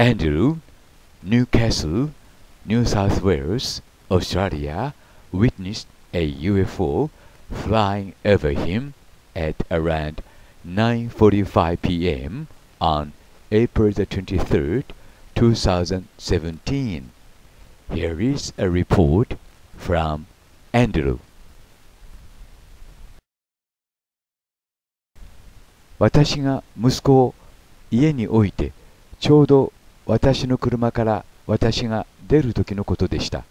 Andrew, Newcastle, New South Wales, Australia, witnessed a UFO flying over him at around 9:45 p.m. on April the 23rd, 2017. Here is a report from Andrew. 私が息子を家に置いて、ちょうど私の車から私が出る時のことでした。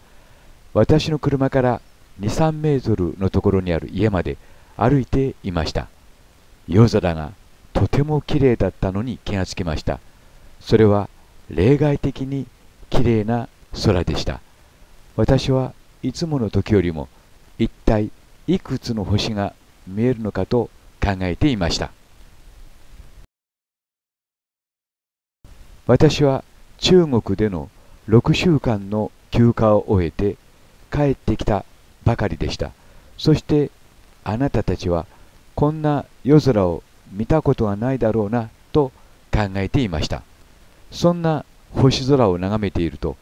私の車から2、3メートルのところにある家まで歩いていました。夜空がとてもきれいだったのに気がつきました。それは例外的にきれいな空でした。私はいつもの時よりも一体いくつの星が見えるのかと考えていました。私は中国での6週間の休暇を終えて帰ってきたばかりでした。そしてあなたたちはこんな夜空を見たことはないだろうなと考えていました。そんな星空を眺めていると、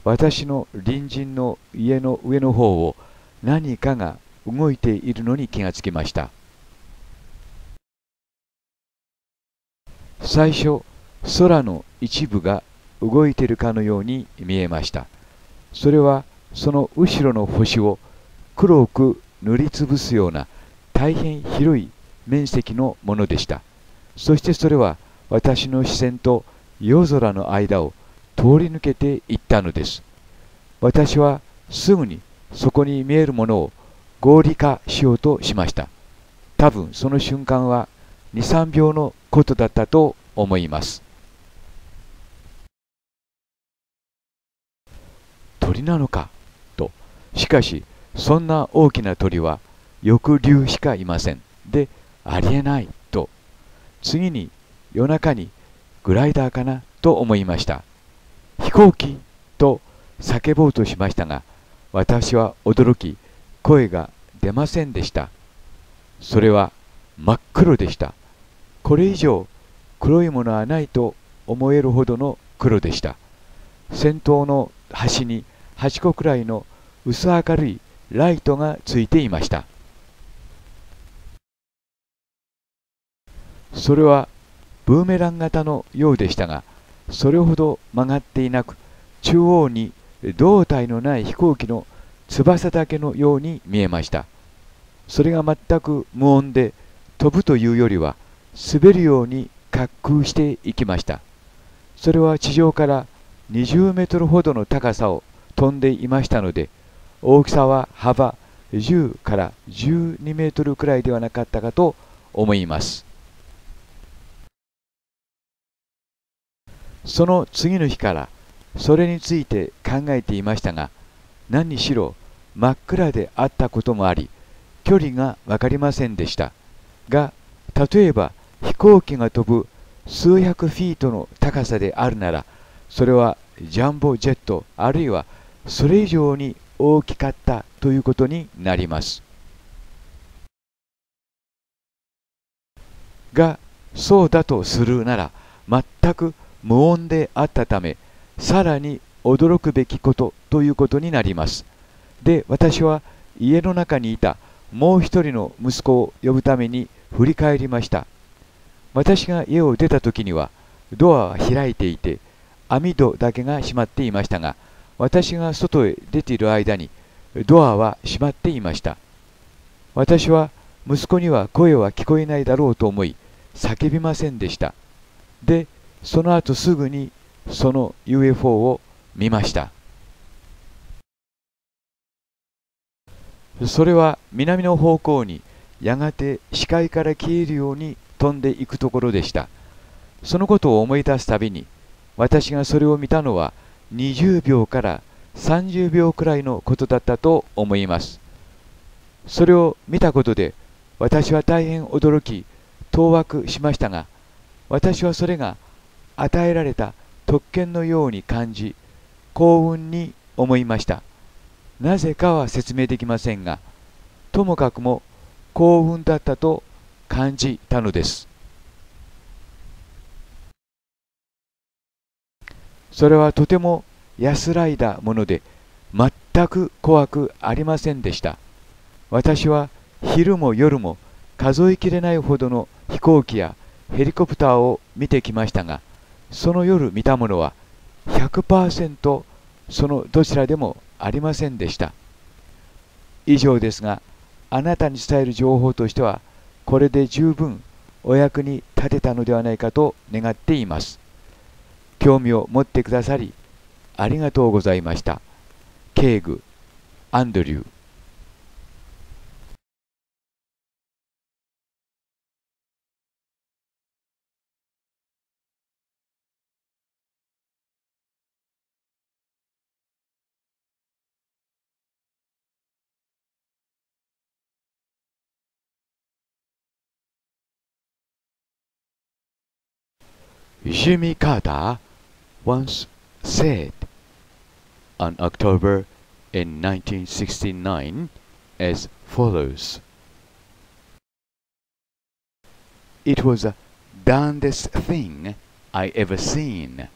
私の隣人の家の上の方を何かが動いているのに気がつきました。最初、空の一部が動いているかのように見えました。それはその後ろの星を黒く塗りつぶすような大変広い面積のものでした。そしてそれは私の視線と夜空の間を通り抜けていったのです。私はすぐにそこに見えるものを合理化しようとしました。多分その瞬間は2、3秒のことだったと思います。鳥なのかと。しかしそんな大きな鳥は翼竜しかいません。で、ありえないと。次に夜中にグライダーかなと思いました。飛行機と叫ぼうとしましたが、私は驚き声が出ませんでした。それは真っ黒でした。これ以上黒いものはないと思えるほどの黒でした。先頭の端に8個くらいの薄明るいライトがついていました。それはブーメラン型のようでしたが、それほど曲がっていなく、中央に胴体のない飛行機の翼だけのように見えました。それが全く無音で、飛ぶというよりは滑るように滑空していきました。それは地上から20メートルほどの高さを飛んでいましたので、大きさは幅10から12メートルくらいではなかったかと思います。その次の日からそれについて考えていましたが、何にしろ真っ暗であったこともあり、距離が分かりませんでした。が、例えば飛行機が飛ぶ数百フィートの高さであるなら、それはジャンボジェットあるいはそれ以上に大きかったということになります。が、そうだとするなら全く無音であったため、さらに驚くべきことということになります。で、私は家の中にいたもう一人の息子を呼ぶために振り返りました。私が家を出た時にはドアは開いていて、網戸だけが閉まっていましたが、私が外へ出ている間にドアは閉まっていました。私は息子には声は聞こえないだろうと思い、叫びませんでした。で、その後すぐにその UFO を見ました。それは南の方向にやがて視界から消えるように飛んでいくところでした。そのことを思い出すたびに、私がそれを見たのは20秒から30秒くらいのことだったと思います。それを見たことで私は大変驚き、当惑しましたが、私はそれが与えられた特権のように感じ、幸運に思いました。なぜかは説明できませんが、ともかくも幸運だったと感じたのです。それはとても安らいだもので、全く怖くありませんでした。私は昼も夜も数えきれないほどの飛行機やヘリコプターを見てきましたが、その夜見たものは 100% そのどちらでもありませんでした。以上ですが、あなたに伝える情報としては、これで十分お役に立てたのではないかと願っています。興味を持ってくださり、ありがとうございました。ケーグ・アンドリュー。Jimmy Carter once said on October in 1969 as follows: It was the darndest thing I ever seen.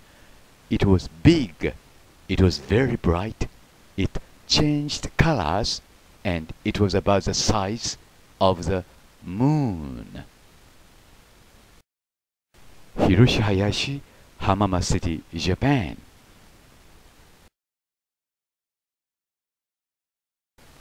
It was big, it was very bright, it changed colors, and it was about the size of the moon. Hiroshi Hayashi, Hamama City, Japan。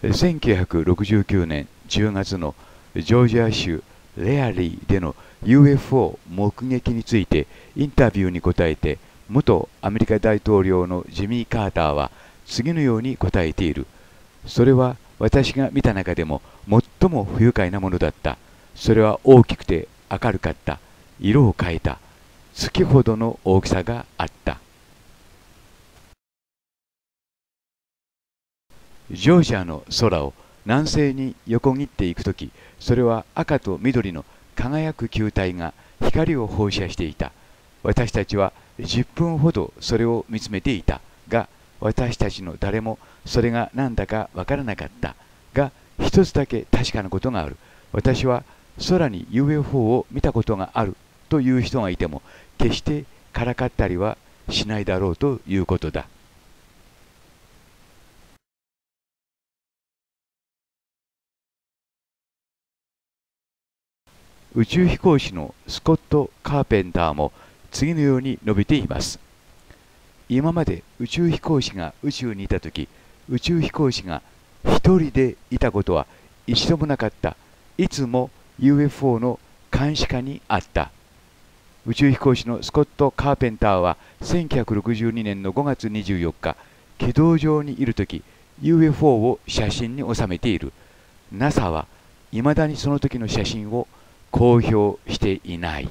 1969年10月のジョージア州レアリーでの UFO 目撃についてインタビューに答えて、元アメリカ大統領のジミー・カーターは次のように答えている。それは私が見た中でも最も不愉快なものだった。それは大きくて明るかった。色を変えた。月ほどの大きさがあった。ジョージアの空を南西に横切っていくとき、それは赤と緑の輝く球体が光を放射していた。私たちは10分ほどそれを見つめていたが、私たちの誰もそれが何だかわからなかったが、一つだけ確かなことがある。私は空に UFO を見たことがあるという人がいても、決してからかったりはしないだろうということだ。宇宙飛行士のスコット・カーペンターも次のように述べています。今まで宇宙飛行士が宇宙にいたとき、宇宙飛行士が一人でいたことは一度もなかった。いつも UFO の監視下にあった。宇宙飛行士のスコット・カーペンターは1962年の5月24日、軌道上にいるとき UFO を写真に収めている。NASA は未だにその時の写真を公表していない。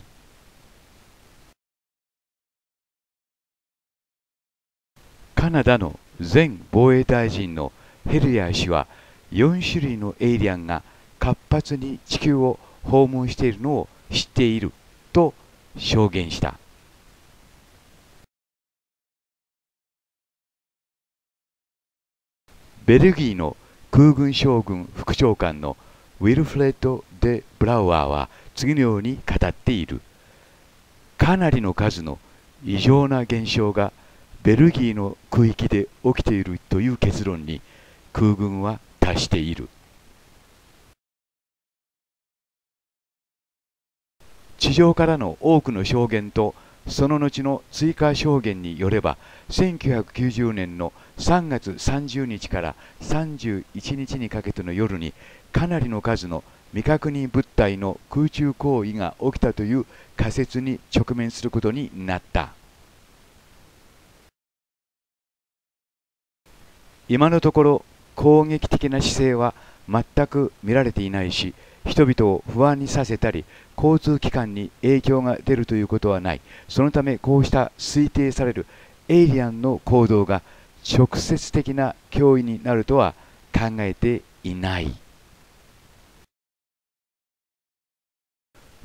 カナダの前防衛大臣のヘルヤー氏は、4種類のエイリアンが活発に地球を訪問しているのを知っていると証言した。ベルギーの空軍将軍副長官のウィルフレッド・デ・ブラウアーは次のように語っている。かなりの数の異常な現象がベルギーの空域で起きているという結論に空軍は達している。地上からの多くの証言とその後の追加証言によれば、1990年の3月30日から31日にかけての夜にかなりの数の未確認物体の空中行為が起きたという仮説に直面することになった。今のところ攻撃的な姿勢は全く見られていないし、人々を不安にさせたり交通機関に影響が出るということはない。そのためこうした推定されるエイリアンの行動が直接的な脅威になるとは考えていない。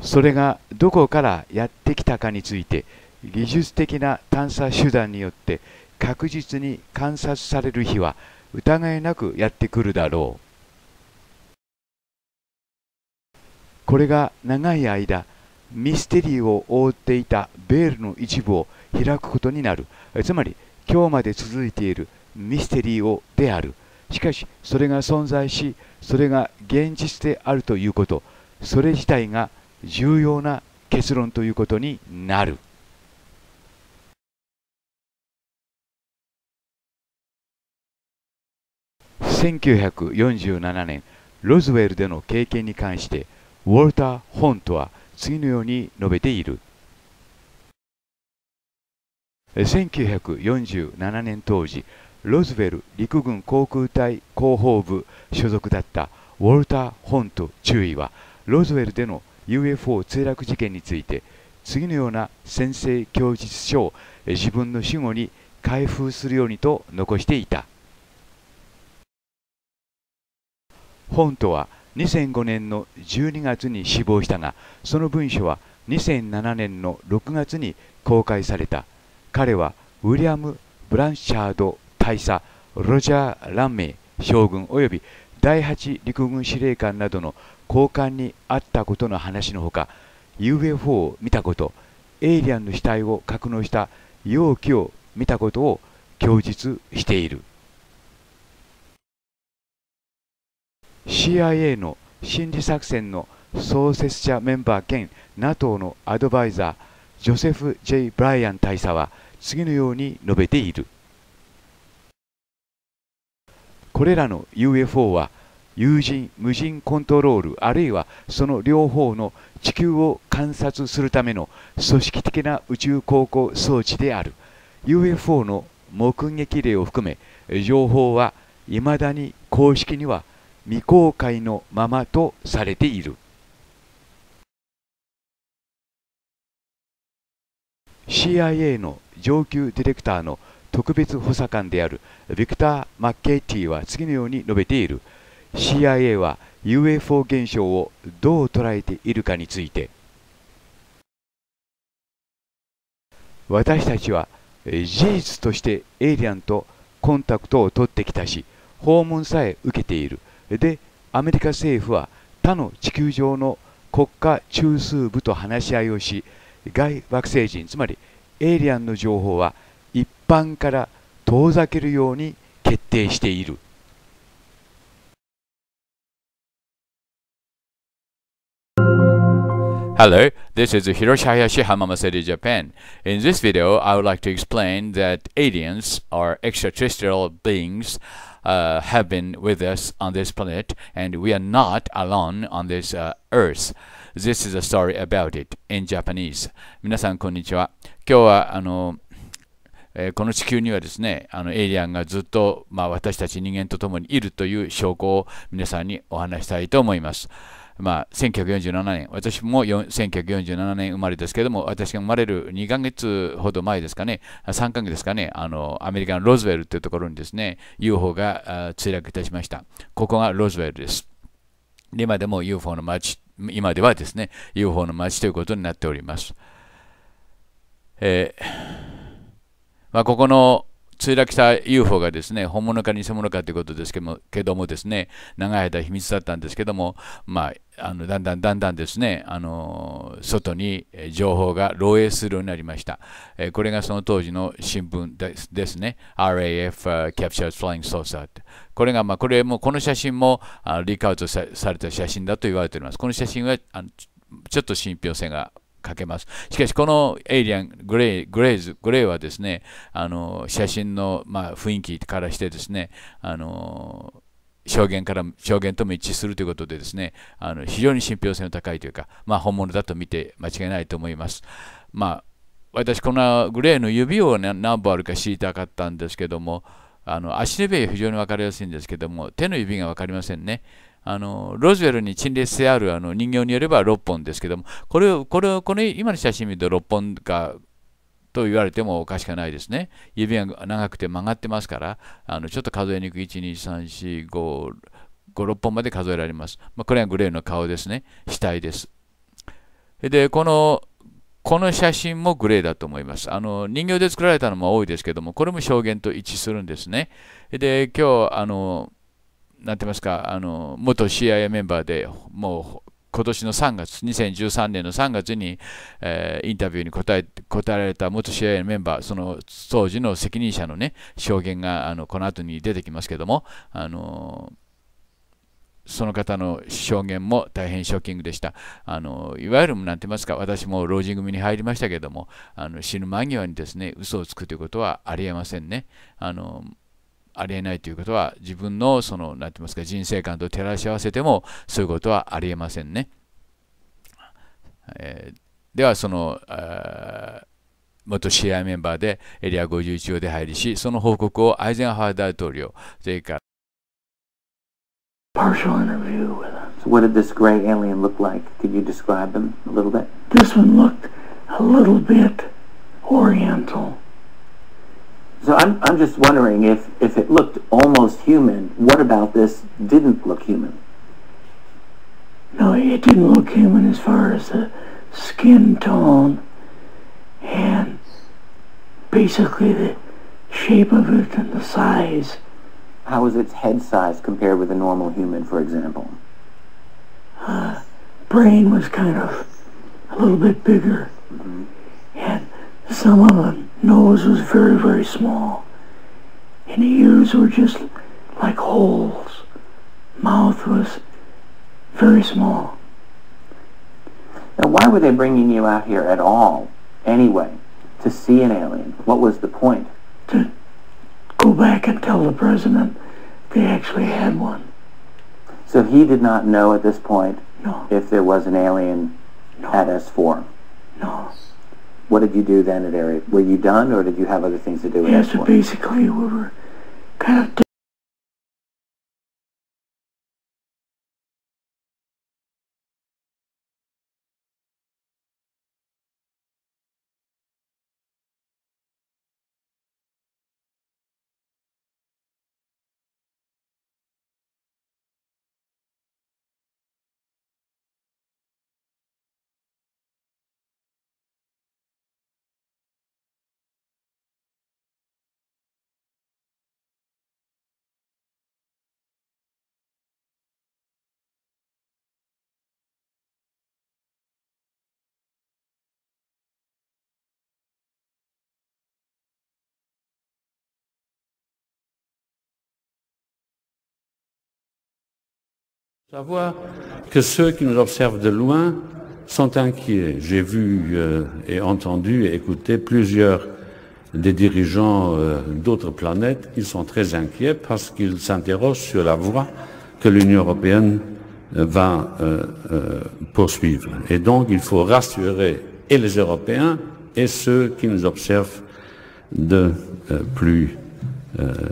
それがどこからやってきたかについて、技術的な探査手段によって確実に観察される日は疑いなくやってくるだろう。これが長い間ミステリーを覆っていたベールの一部を開くことになる。つまり今日まで続いているミステリーをである。しかしそれが存在し、それが現実であるということ、それ自体が重要な結論ということになる。1947年、ロズウェルでの経験に関して、ウォルター・ホントは次のように述べている。1947年当時、ロズウェル陸軍航空隊広報部所属だったウォルター・ホント中尉は、ロズウェルでの UFO 墜落事件について、次のような宣誓供述書を自分の死後に開封するようにと残していた。ホントは2005年の12月に死亡したが、その文書は2007年の6月に公開された。彼はウィリアム・ブランシャード大佐、ロジャー・ランメイ将軍および第8陸軍司令官などの高官に会ったことの話のほか、UFO を見たこと、エイリアンの死体を格納した容器を見たことを供述している。CIA の心理作戦の創設者メンバー兼 NATO のアドバイザー、ジョセフ・ J. ブライアン大佐は次のように述べている。これらの UFO は有人・無人コントロール、あるいはその両方の地球を観察するための組織的な宇宙航行装置である。UFO の目撃例を含め、情報は未だに公式には未公開のままとされている。CIA の上級ディレクターの特別補佐官であるビクター・マッケイティは次のように述べている。CIA は UFO 現象をどう捉えているかについて、私たちは事実としてエイリアンとコンタクトを取ってきたし、訪問さえ受けている。で、アメリカ政府は他の地球上の国家中枢部と話し合いをし、外惑星人、つまりエイリアンの情報は一般から遠ざけるように決定している。Hello, this is Hiroshi Hayashi Hamama City, Japan. In this video, I would like to explain that aliens or extraterrestrial beings have been with us on this planet, and we are not alone on this Earth. This is a story about it in Japanese. 皆さん、こんにちは。今日はこの地球にはですね、エイリアンがずっと、私たち人間と共にいるという証拠を皆さんにお話したいと思います。1947年、私も1947年生まれですけども、私が生まれる2ヶ月ほど前ですかね、3ヶ月ですかね、アメリカのロズウェルというところにですね、UFO が墜落いたしました。ここがロズウェルです。今でも UFO の街、今ではですね、UFO の街ということになっております。ここの墜落した UFO がですね、本物か偽物かということですけどもですね、長い間秘密だったんですけども、だんだんですね、外に情報が漏洩するようになりました。これがその当時の新聞ですね。RAF Captured Flying Saucer。この写真もリークアウトされた写真だと言われております。この写真はちょっと信憑性がかけます。しかし、このエイリアン、グレーはですね、写真の、雰囲気からしてですね、証言とも一致するということでですね、非常に信憑性の高いというか、本物だと見て間違いないと思います。私、このグレーの指を何本あるか知りたかったんですけども、足の指は非常に分かりやすいんですけども、手の指が分かりませんね。ロズウェルに陳列してある人形によれば6本ですけども、これ今の写真見ると6本かと言われてもおかしくないですね。指が長くて曲がってますから、ちょっと数えにくい1、2、3、4、5、6本まで数えられます。これがグレーの顔ですね。死体です。で、この写真もグレーだと思います。人形で作られたのも多いですけども、これも証言と一致するんですね。で、今日、なんて言いますか、元 CIA メンバーでもう今年の3月、2013年の3月に、インタビューに答えられた元 CIA のメンバー、その当時の責任者のね、証言がこの後に出てきますけども、その方の証言も大変ショッキングでした。いわゆるなんて言いますか、私も老人組に入りましたけども、死ぬ間際にですね、嘘をつくということはありえませんね。ありえないということは、自分のなんて言いますか、人生観と照らし合わせても、そういうことはありえませんね。では、元 CIA メンバーでエリア51号で入りし、その報告をアイゼンハワー大統領、それからpartial interview with him. So what did this gray alien look like? Could you describe him a little bit? This one looked a little bit oriental. So I'm just wondering if it looked almost human, what about this didn't look human? No, it didn't look human as far as the skin tone and basically the shape of it and the size. How was its head size compared with a normal human, for example? Brain was kind of a little bit bigger. Mm-hmm. And some of the nose was very, very small. And the ears were just like holes. Mouth was very small. Now, why were they bringing you out here at all, anyway, to see an alien? What was the point? To go back and tell the president they actually had one. So he did not know at this point No. if there was an alien at S4? No. What did you do then at Area? Were you done, or did you have other things to do with Yes, so S4? basically we were kind of Savoir que ceux qui nous observent de loin sont inquiets. J'ai vu et entendu et écouté plusieurs des dirigeants d'autres planètes. Ils sont très inquiets parce qu'ils s'interrogent sur la voie que l'Union européenne va poursuivre. Et donc il faut rassurer et les Européens et ceux qui nous observent de plus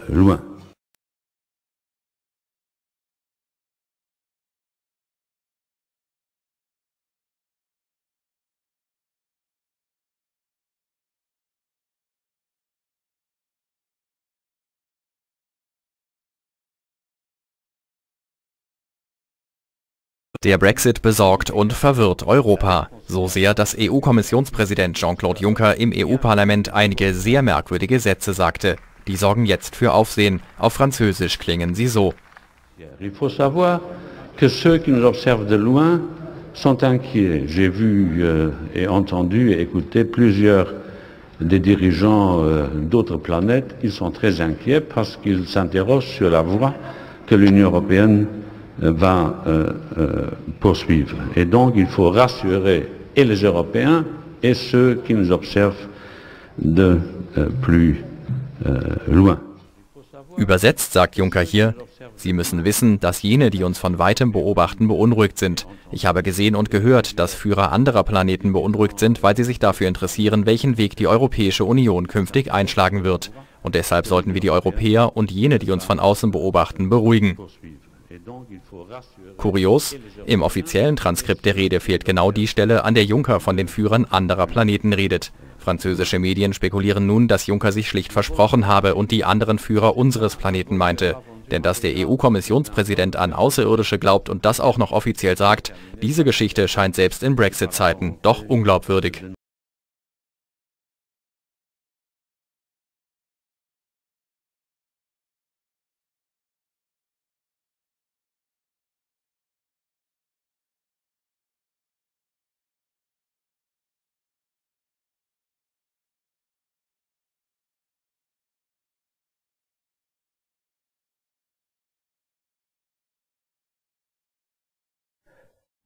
loin. Der Brexit besorgt und verwirrt Europa. So sehr, dass EU-Kommissionspräsident Jean-Claude Juncker im EU-Parlament einige sehr merkwürdige Sätze sagte. Die sorgen jetzt für Aufsehen. Auf Französisch klingen sie so. Il faut savoir que ceux qui nous observent de loin sont inquiets. J'ai vu et entendu et écouté plusieurs des dirigeants d'autres planètes. Ils sont très inquiets parce qu'ils s'interrogent sur la voie que l'Union européenne va poursuivre. Et donc il faut rassurer et les Européens et ceux qui nous observent de plus loin. Übersetzt sagt Juncker hier, Sie müssen wissen, dass jene, die uns von weitem beobachten, beunruhigt sind. Ich habe gesehen und gehört, dass Führer anderer Planeten beunruhigt sind, weil sie sich dafür interessieren, welchen Weg die Europäische Union künftig einschlagen wird. Und deshalb sollten wir die Europäer und jene, die uns von außen beobachten, beruhigen. Kurios, im offiziellen Transkript der Rede fehlt genau die Stelle, an der Juncker von den Führern anderer Planeten redet. Französische Medien spekulieren nun, dass Juncker sich schlicht versprochen habe und die anderen Führer unseres Planeten meinte. Denn dass der EU-Kommissionspräsident an Außerirdische glaubt und das auch noch offiziell sagt, diese Geschichte scheint selbst in Brexit-Zeiten doch unglaubwürdig.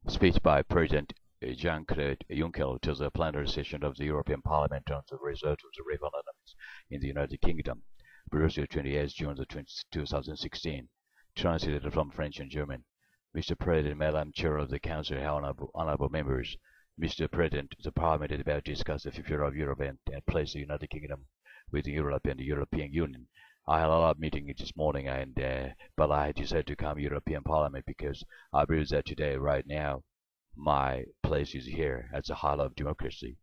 Speech by President Jean-Claude Juncker to the plenary session of the European Parliament on the result of the referendums in the United Kingdom, Brussels, 28 June 2016. Translated from French and German. Mr. President, Madam Chair of the Council, honorable members, Mr. President, the Parliament is about to discuss the future of Europe and place the United Kingdom with Europe and the European Union. I had a lot of meetings this morning, but I decided to come to European Parliament because I believe that today, right now, my place is here at the heart of democracy.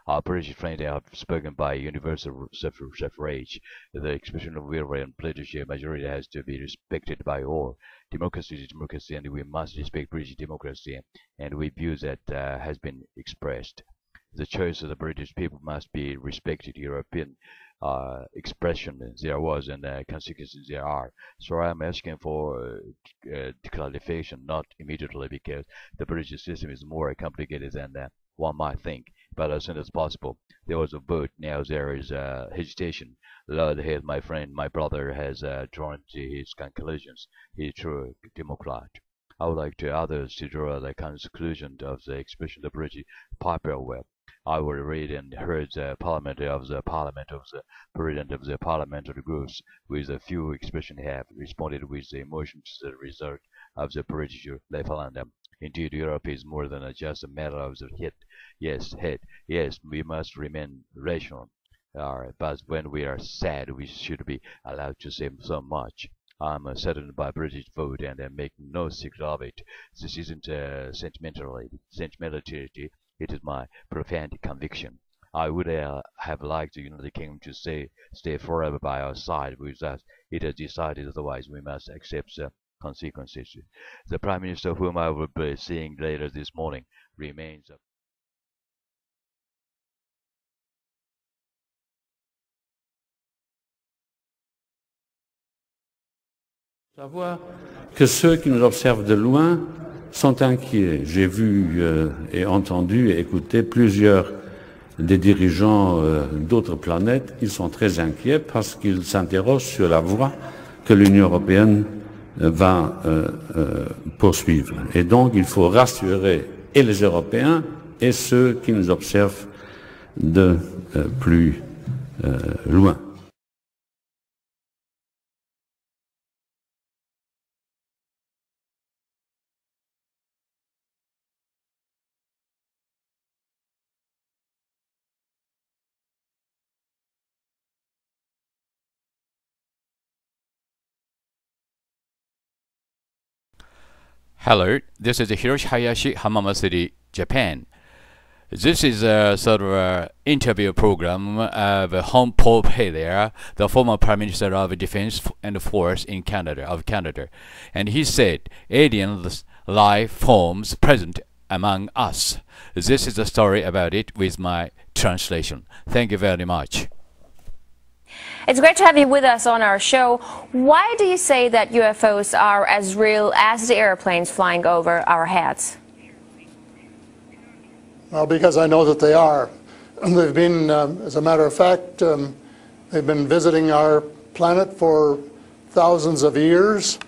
Our British friends have spoken by universal suffrage. The expression of will and political majority has to be respected by all. Democracy is democracy, and we must respect British democracy, and we view that has been expressed. The choice of the British people must be respected. European expression there was and consequences there are. So I'm asking for clarification, not immediately, because the British system is more complicated than one might think. But as soon as possible, there was a vote. Now there is hesitation. Lord Head, my friend, my brother, has drawn to his conclusions. He is a true Democrat. I would like to others to draw the conclusion of the expression of the British people well. I will read and heard the President of the parliamentary groups with a few expressions have responded with the emotion to the result of the British referendum. Indeed, Europe is more than just a matter of the head. Yes, we must remain rational. But when we are sad, we should be allowed to say so much. I'm saddened by British vote and make no secret of it. This isn't sentimentality. It is my profound conviction. I would have liked the United Kingdom to stay forever by our side. With us, it has decided otherwise. We must accept the consequences. The Prime Minister, whom I will be seeing later this morning, remains. Savoir que ceux qui nous observent de loin sont inquiets. J'ai vu et entendu et écouté plusieurs des dirigeants d'autres planètes. Ils sont très inquiets parce qu'ils s'interrogent sur la voie que l'Union européenne va poursuivre. Et donc, il faut rassurer et les Européens et ceux qui nous observent de plus loin. Hello, this is Hiroshi Hayashi, Hamama City, Japan. This is a sort of interview program of Home Pope Hilaire, the former Prime Minister of Defense and Force in Canada, and he said, alien life forms present among us. This is the story about it with my translation. Thank you very much. It's great to have you with us on our show. Why do you say that UFOs are as real as the airplanes flying over our heads? Well, because I know that they are. They've been, as a matter of fact, they've been visiting our planet for thousands of years.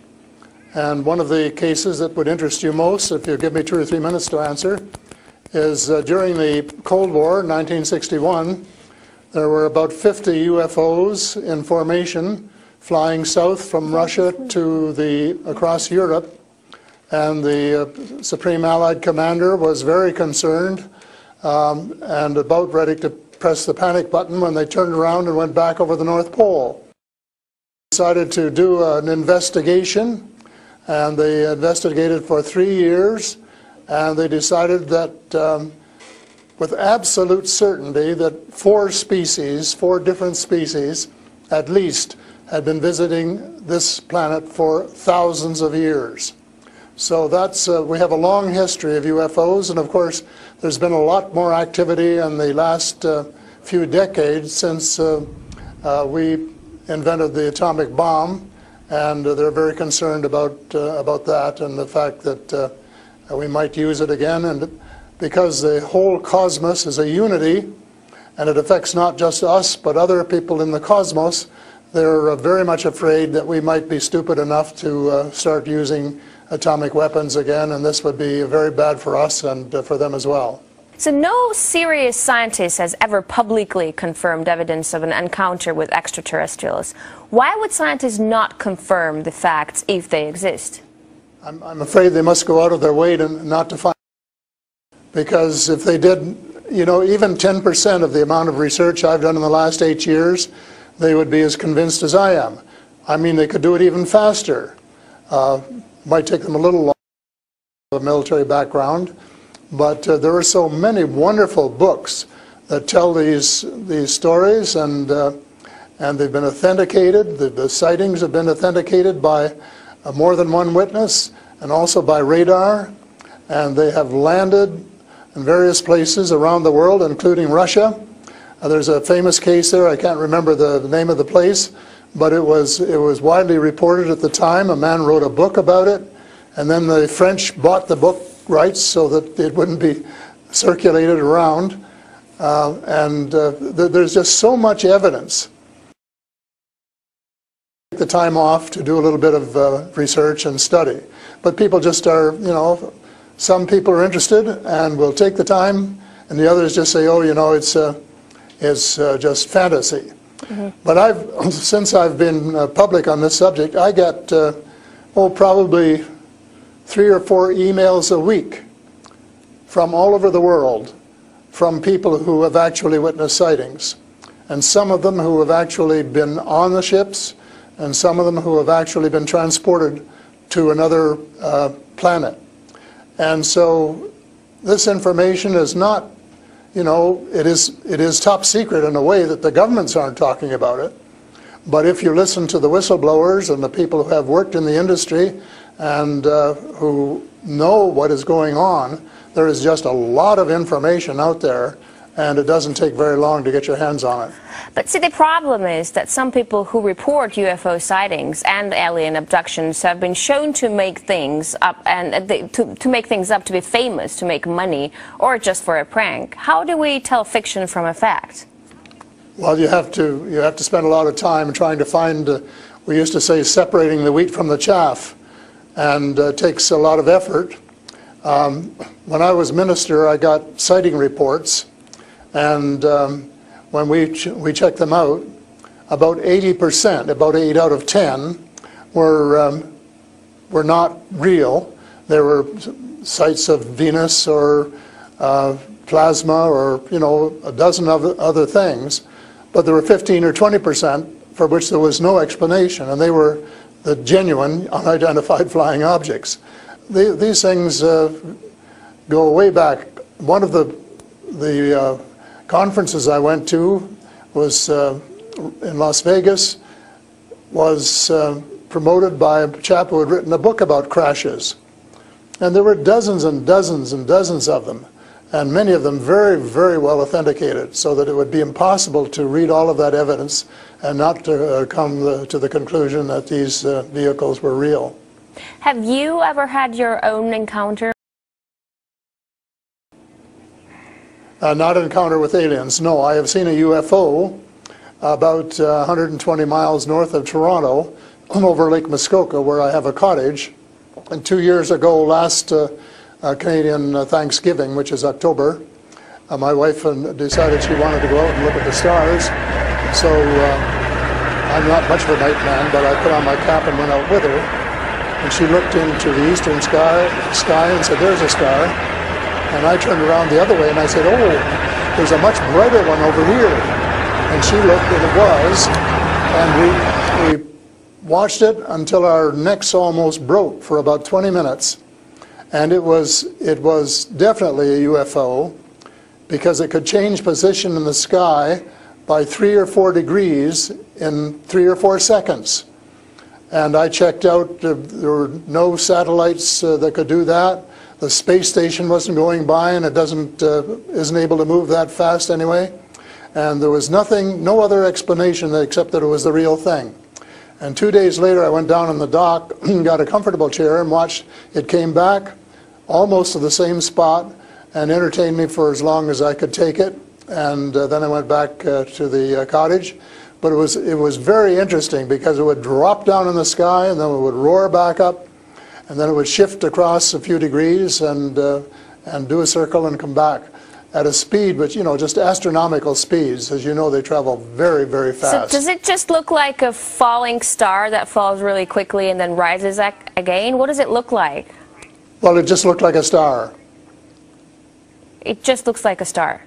And one of the cases that would interest you most, if you give me 2 or 3 minutes to answer, is during the Cold War, 1961, there were about 50 UFOs in formation flying south from Russia to across Europe, and the Supreme Allied Commander was very concerned and about ready to press the panic button when they turned around and went back over the North Pole. They decided to do an investigation, and they investigated for 3 years, and they decided that with absolute certainty that 4 different species at least, had been visiting this planet for thousands of years. So that's, we have a long history of UFOs, and of course there's been a lot more activity in the last few decades since we invented the atomic bomb, and they're very concerned about that and the fact that we might use it again. And because the whole cosmos is a unity, and it affects not just us, but other people in the cosmos, they're very much afraid that we might be stupid enough to start using atomic weapons again, and this would be very bad for us and for them as well. So no serious scientist has ever publicly confirmed evidence of an encounter with extraterrestrials. Why would scientists not confirm the facts if they exist? I'm afraid they must go out of their way not to find, because if they did, you know, even 10% of the amount of research I've done in the last 8 years, they would be as convinced as I am. I mean, they could do it even faster. Might take them a little longer, a military background, but there are so many wonderful books that tell these stories, and they've been authenticated. The sightings have been authenticated by more than one witness, and also by radar, and they have landed in various places around the world, including Russia. There's a famous case there. I can't remember the name of the place, but it was widely reported at the time. A man wrote a book about it, and then the French bought the book rights so that it wouldn't be circulated around. There's just so much evidence. Take the time off to do a little bit of research and study, but people just are, you know, some people are interested and will take the time, and the others just say, oh, you know, it's just fantasy. Mm-hmm. But since I've been public on this subject, I get probably 3 or 4 emails a week from all over the world, from people who have actually witnessed sightings, and some of them who have actually been on the ships, and some of them who have actually been transported to another planet. And so this information is not, you know, it is top secret in a way that the governments aren't talking about it. But if you listen to the whistleblowers and the people who have worked in the industry and who know what is going on, there is just a lot of information out there, and it doesn't take very long to get your hands on it. But see, the problem is that some people who report UFO sightings and alien abductions have been shown to make things up, and to make things up to be famous, to make money, or just for a prank. How do we tell fiction from a fact? Well, you have to spend a lot of time trying to find, we used to say, separating the wheat from the chaff, and it takes a lot of effort. When I was minister, I got sighting reports, and when we checked them out, about 80%, about 8 out of 10, were not real. There were sights of Venus or plasma or, you know, a dozen other things, but there were 15 or 20% for which there was no explanation, and they were the genuine unidentified flying objects. These things go way back. One of the conferences I went to was in Las Vegas, was promoted by a chap who had written a book about crashes. And there were dozens and dozens and dozens of them, and many of them very, very well authenticated, so that it would be impossible to read all of that evidence and not to come to the conclusion that these vehicles were real. Have you ever had your own encounter? Not an encounter with aliens, no. I have seen a UFO about 120 miles north of Toronto over Lake Muskoka, where I have a cottage. And 2 years ago, last Canadian Thanksgiving, which is October, my wife decided she wanted to go out and look at the stars. So I'm not much of a night man, but I put on my cap and went out with her. And she looked into the eastern sky and said, "There's a star." And I turned around the other way and I said, "Oh, there's a much brighter one over here." And she looked, and it was. And we watched it until our necks almost broke for about 20 minutes. And it was definitely a UFO, because it could change position in the sky by 3 or 4 degrees in 3 or 4 seconds. And I checked out, there were no satellites that could do that. The space station wasn't going by, and it isn't able to move that fast anyway. And there was no other explanation except that it was the real thing. And 2 days later, I went down on the dock, got a comfortable chair, and watched it came back almost to the same spot and entertained me for as long as I could take it. And then I went back to the cottage. But it was very interesting because it would drop down in the sky and then it would roar back up, and then it would shift across a few degrees and do a circle and come back at a speed, but just astronomical speeds. As you know, they travel very, very fast. So does it just look like a falling star that falls really quickly and then rises again? What does it look like? Well, it just looked like a star. It just looks like a star.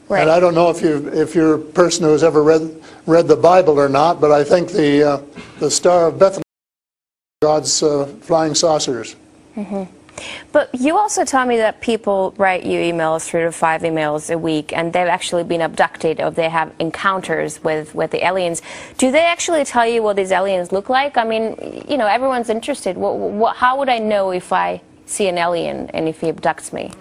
Right. And I don't know if you're a person who has ever read the Bible or not, but I think the Star of Bethlehem, God's flying saucers. Mm-hmm. But you also tell me that people write you emails, 3 to 5 emails a week, and they've actually been abducted or they have encounters with the aliens. Do they actually tell you what these aliens look like? I mean, everyone's interested. How would I know if I see an alien and if he abducts me?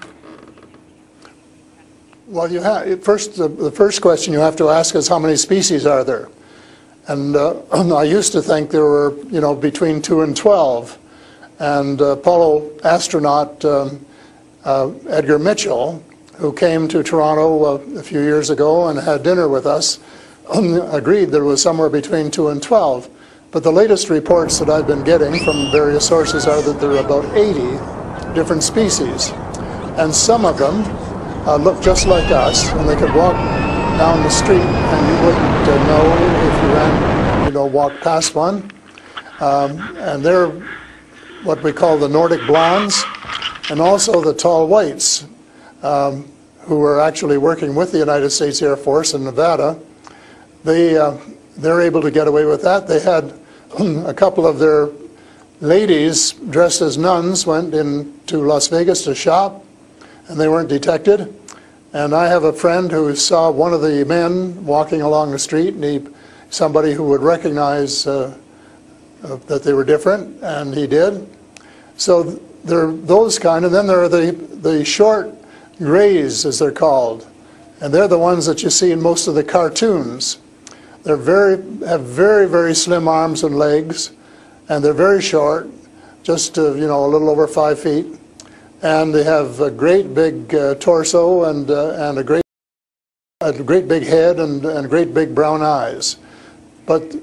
Well, the first question you have to ask is how many species are there? And I used to think there were, between 2 and 12. And Apollo astronaut Edgar Mitchell, who came to Toronto a few years ago and had dinner with us, agreed there was somewhere between 2 and 12. But the latest reports that I've been getting from various sources are that there are about 80 different species. And some of them look just like us, and they could walk down the street and you wouldn't know if you walked past one. And they're what we call the Nordic blondes, and also the tall whites, who were actually working with the United States Air Force in Nevada. They're able to get away with that. They had a couple of their ladies dressed as nuns went into Las Vegas to shop, and they weren't detected. And I have a friend who saw one of the men walking along the street, and somebody who would recognize that they were different, and he did. So there are those kind, and then there are the short grays, as they're called, and they're the ones that you see in most of the cartoons. They're have very, very slim arms and legs, and they're very short, just a little over 5 feet, and they have a great big torso and a great big head and great big brown eyes. But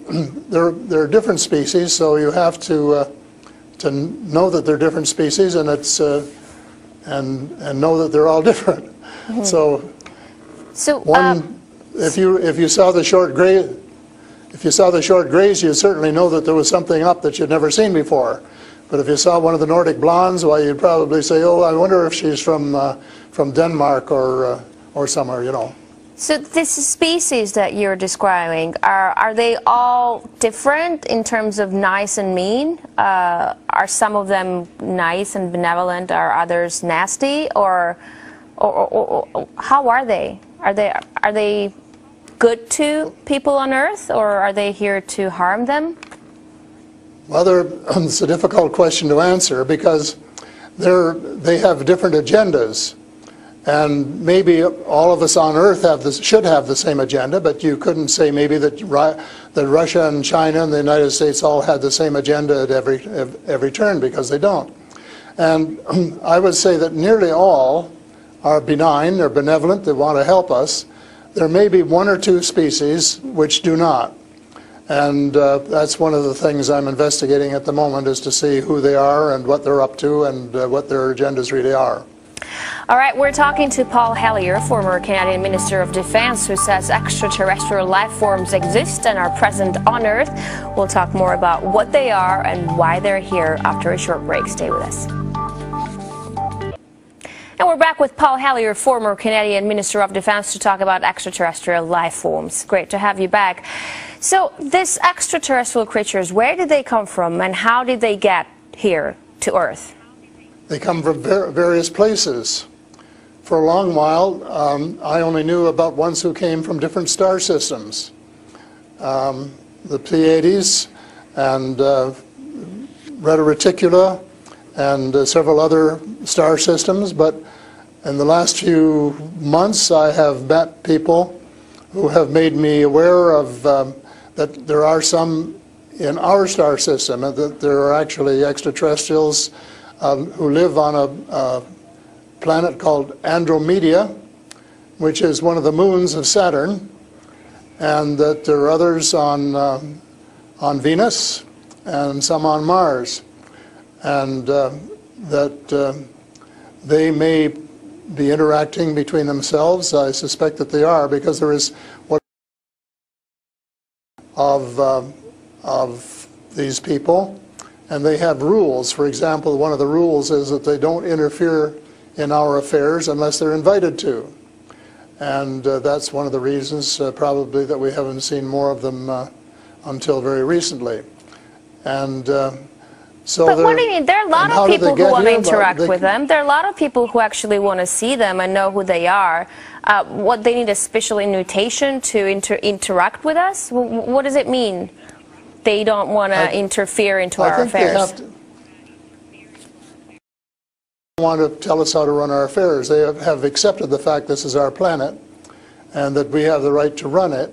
they're different species, so you have to know that they're different species, and and know that they're all different. Mm-hmm. So if you saw the short gray, you'd certainly know that there was something up that you'd never seen before. But if you saw one of the Nordic blondes, well, you'd probably say, "Oh, I wonder if she's from Denmark or somewhere." So this species that you're describing, are they all different in terms of nice and mean? Are some of them nice and benevolent? Are others nasty? Or how are they? Are they good to people on Earth, or are they here to harm them? Well, it's a difficult question to answer because they have different agendas. And maybe all of us on Earth should have the same agenda, but you couldn't say maybe that Russia and China and the United States all had the same agenda at every turn, because they don't. And I would say that nearly all are benign, they're benevolent, they want to help us. There may be 1 or 2 species which do not. And that's one of the things I'm investigating at the moment, is to see who they are and what they're up to and what their agendas really are. All right, we're talking to Paul Hellyer, former Canadian Minister of Defense, who says extraterrestrial life forms exist and are present on Earth. We'll talk more about what they are and why they're here after a short break. Stay with us. And we're back with Paul Hellyer, former Canadian Minister of Defense, to talk about extraterrestrial life forms. Great to have you back. So these extraterrestrial creatures, where did they come from and how did they get here to Earth? They come from various places. For a long while, I only knew about ones who came from different star systems. The Pleiades and Reta Reticula and several other star systems, but in the last few months I have met people who have made me aware of that there are some in our star system, and that there are actually extraterrestrials who live on a planet called Andromeda, which is one of the moons of Saturn. and that there are others on Venus and some on Mars, and that they may be interacting between themselves. I suspect that they are, because there is what of these people, and they have rules. For example, one of the rules is that they don't interfere in our affairs unless they're invited to. And that's one of the reasons probably that we haven't seen more of them until very recently. And so but what do you mean? There are a lot of people who want to interact with them. There are a lot of people who actually want to see them and know who they are. What, they need a special invitation to interact with us? What does it mean? They don't want to interfere into our affairs. They want to tell us how to run our affairs. They have accepted the fact this is our planet and that we have the right to run it.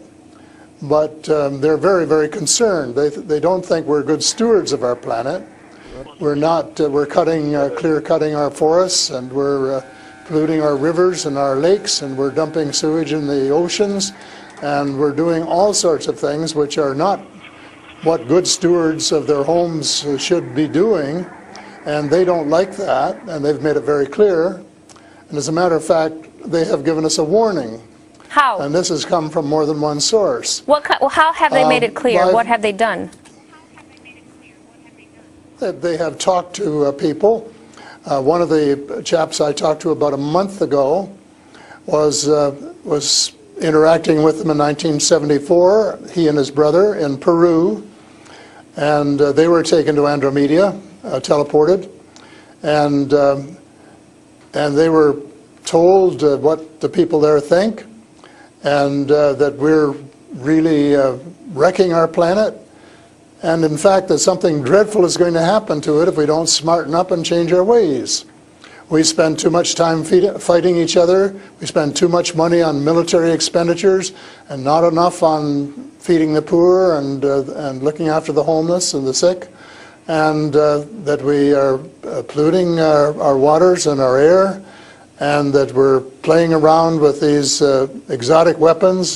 But they're very, very concerned. They don't think we're good stewards of our planet. We're not. We're clear-cutting our forests, and we're polluting our rivers and our lakes, and we're dumping sewage in the oceans, and we're doing all sorts of things which are not what good stewards of their homes should be doing, and they don't like that, and they've made it very clear. And as a matter of fact, they have given us a warning. How? And this has come from more than one source. How have they made it clear? What have they done? They have talked to people. One of the chaps I talked to about a month ago was interacting with them in 1974, he and his brother in Peru, and they were taken to Andromeda, teleported, and they were told what the people there think, and that we're really wrecking our planet, and in fact that something dreadful is going to happen to it if we don't smarten up and change our ways. We spend too much time fighting each other, we spend too much money on military expenditures and not enough on feeding the poor and looking after the homeless and the sick, and that we are polluting our waters and our air, and that we're playing around with these exotic weapons,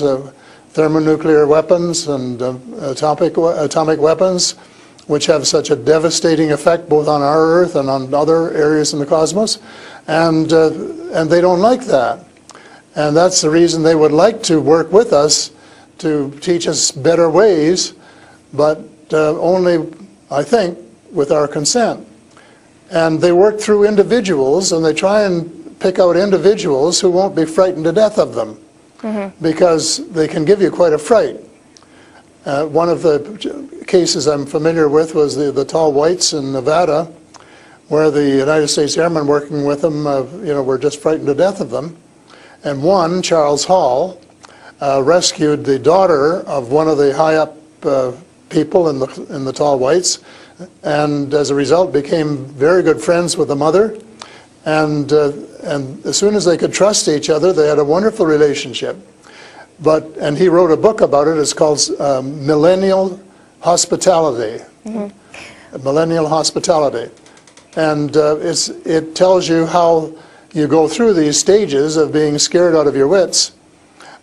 thermonuclear weapons and atomic weapons, which have such a devastating effect both on our Earth and on other areas in the cosmos, and they don't like that. And that's the reason they would like to work with us to teach us better ways, but only, I think, with our consent. And they work through individuals, and they try and pick out individuals who won't be frightened to death of them, because they can give you quite a fright. One of the cases I'm familiar with was the tall whites in Nevada, where the United States Airmen working with them, were just frightened to death of them. And one, Charles Hall, rescued the daughter of one of the high-up people in the tall whites, and as a result became very good friends with the mother. And as soon as they could trust each other, they had a wonderful relationship. And he wrote a book about it. It's called Millennial Hospitality. Millennial Hospitality. And it tells you how you go through these stages of being scared out of your wits.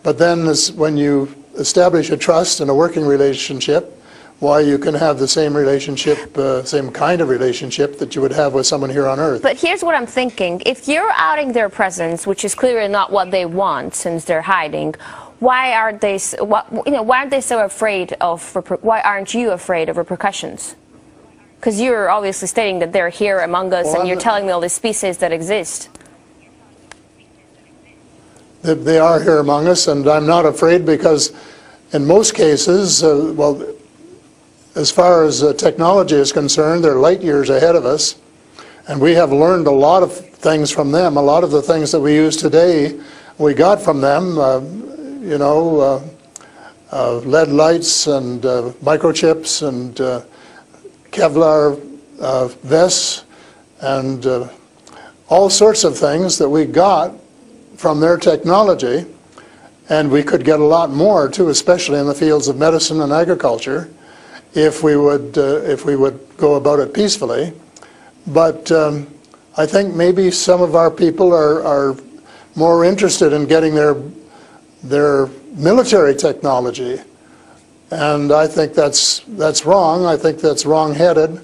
But then when you establish a trust and a working relationship, why you can have the same relationship, same kind of relationship that you would have with someone here on Earth. But here's what I'm thinking. If you're outing their presence, which is clearly not what they want since they're hiding, why aren't they so afraid of, why aren't you afraid of repercussions? Because you're obviously stating that they're here among us, and you're telling me all the species that exist. They are here among us, and I'm not afraid, because in most cases, as far as technology is concerned, they're light years ahead of us, and we have learned a lot of things from them. A lot of the things that we use today, we got from them, lead lights and microchips and Kevlar vests and all sorts of things that we got from their technology, and we could get a lot more too, especially in the fields of medicine and agriculture, if we would go about it peacefully. But I think maybe some of our people are more interested in getting their military technology. And I think that's wrong. I think that's wrong-headed.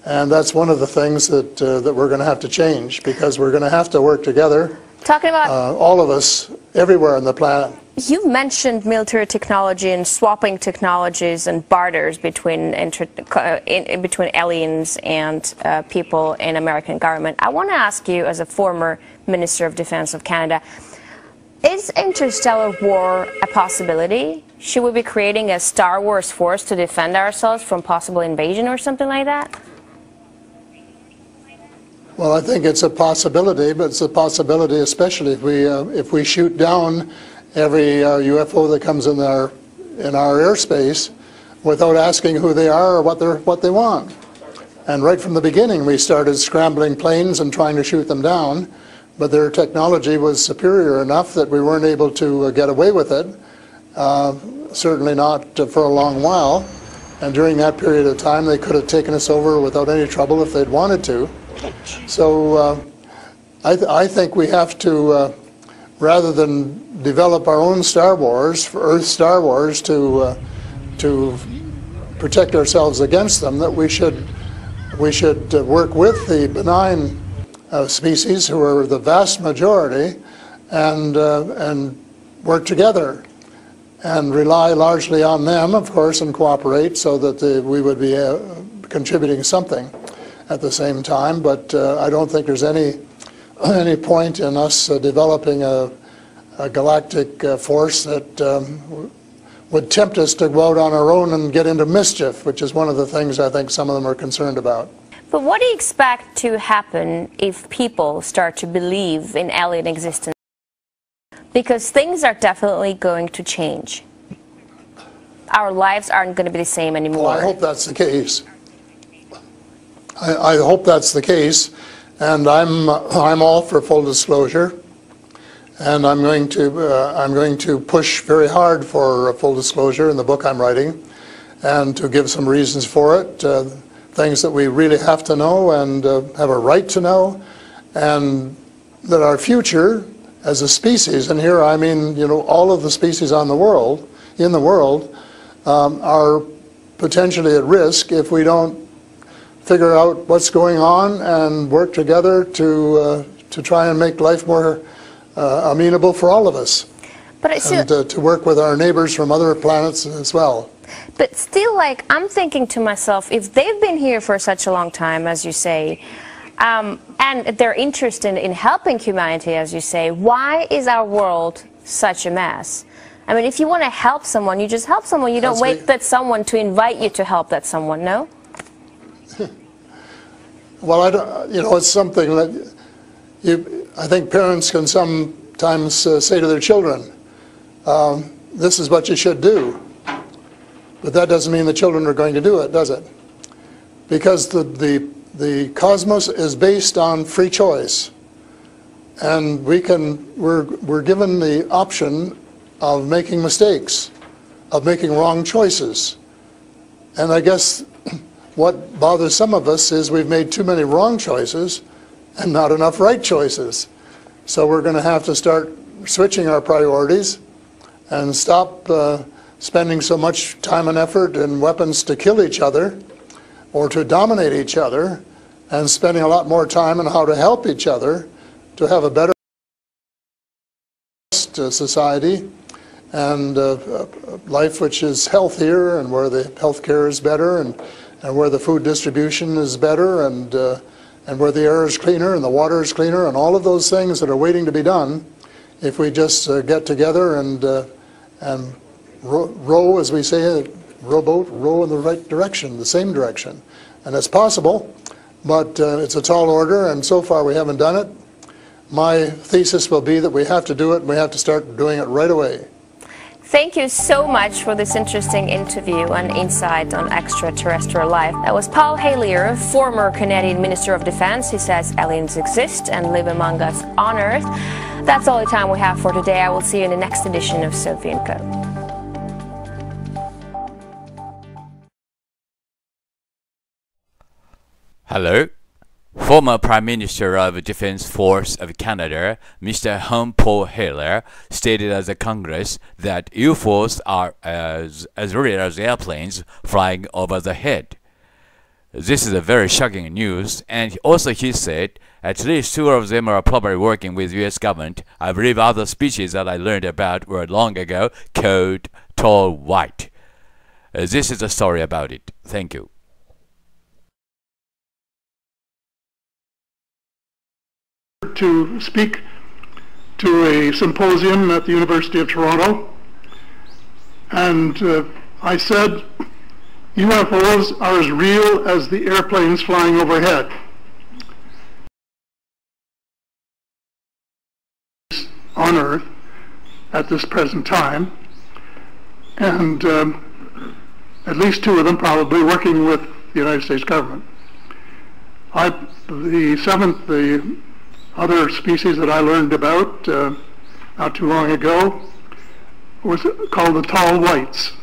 And that's one of the things that, that we're going to have to change, because we're going to have to work together, Talking about all of us, everywhere on the planet. you mentioned military technology and swapping technologies and barters between between aliens and people in American government. I want to ask you, as a former Minister of Defense of Canada, is interstellar war a possibility? Should we be creating a Star Wars force to defend ourselves from possible invasion or something like that? Well, I think it's a possibility, but it's a possibility especially if we shoot down every UFO that comes in our airspace without asking who they are or what they want. And right from the beginning, we started scrambling planes and trying to shoot them down, but their technology was superior enough that we weren't able to get away with it. Certainly not for a long while. And during that period of time, they could have taken us over without any trouble if they'd wanted to. So I think we have to, rather than develop our own Star Wars, Earth Star Wars, to protect ourselves against them, that we should work with the benign species, who are the vast majority, and work together and rely largely on them, of course, and cooperate so that we would be contributing something at the same time. But I don't think there's any point in us developing a galactic force that would tempt us to go out on our own and get into mischief, which is one of the things I think some of them are concerned about. But what do you expect to happen if people start to believe in alien existence? Because things are definitely going to change. Our lives aren't going to be the same anymore. Well, I hope that's the case. I hope that's the case, and I'm all for full disclosure, and I'm going to push very hard for full disclosure in the book I'm writing, and to give some reasons for it, things that we really have to know and have a right to know, and that our future as a species, and here I mean, you know, all of the species in the world, are potentially at risk if we don't figure out what's going on and work together to try and make life more amenable for all of us. But and to work with our neighbors from other planets as well. But still, like, I'm thinking to myself, if they've been here for such a long time, as you say, and they're interested in helping humanity, as you say, why is our world such a mess? I mean, if you want to help someone, you just help someone. You don't wait for someone to invite you to help that someone, no? Well, I don't, you know, it's something that I think parents can sometimes say to their children, this is what you should do. But that doesn't mean the children are going to do it, does it? Because the cosmos is based on free choice, and we're given the option of making mistakes, of making wrong choices. And I guess what bothers some of us is we've made too many wrong choices and not enough right choices. So we're going to have to start switching our priorities and stop spending so much time and effort and weapons to kill each other or to dominate each other, and spending a lot more time on how to help each other to have a better society and life which is healthier, and where the health care is better, and where the food distribution is better, and where the air is cleaner and the water is cleaner, and all of those things that are waiting to be done if we just get together and row, as we say, rowboat, row in the right direction, the same direction. And it's possible, but it's a tall order, and so far we haven't done it. My thesis will be that we have to do it, and we have to start doing it right away. Thank you so much for this interesting interview and insight on extraterrestrial life. That was Paul Hellyer, former Canadian Minister of Defense. He says aliens exist and live among us on Earth. That's all the time we have for today. I will see you in the next edition of Sophie & Co. Hello. Former Prime Minister of Defense Force of Canada, Mr. Paul Hiller, stated at the Congress that UFOs are as real as airplanes flying over the head. This is a very shocking news, and also he said at least 2 of them are probably working with US government. I believe other species that I learned about were long ago called tall white. This is the story about it. Thank you. To speak to a symposium at the University of Toronto, and I said UFOs are as real as the airplanes flying overhead. On Earth at this present time, and at least 2 of them probably working with the United States government. The other species that I learned about not too long ago was called the tall whites.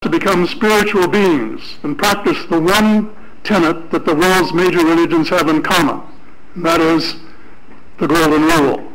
To become spiritual beings and practice the one tenet that the world's major religions have in common, and that is the Golden Rule.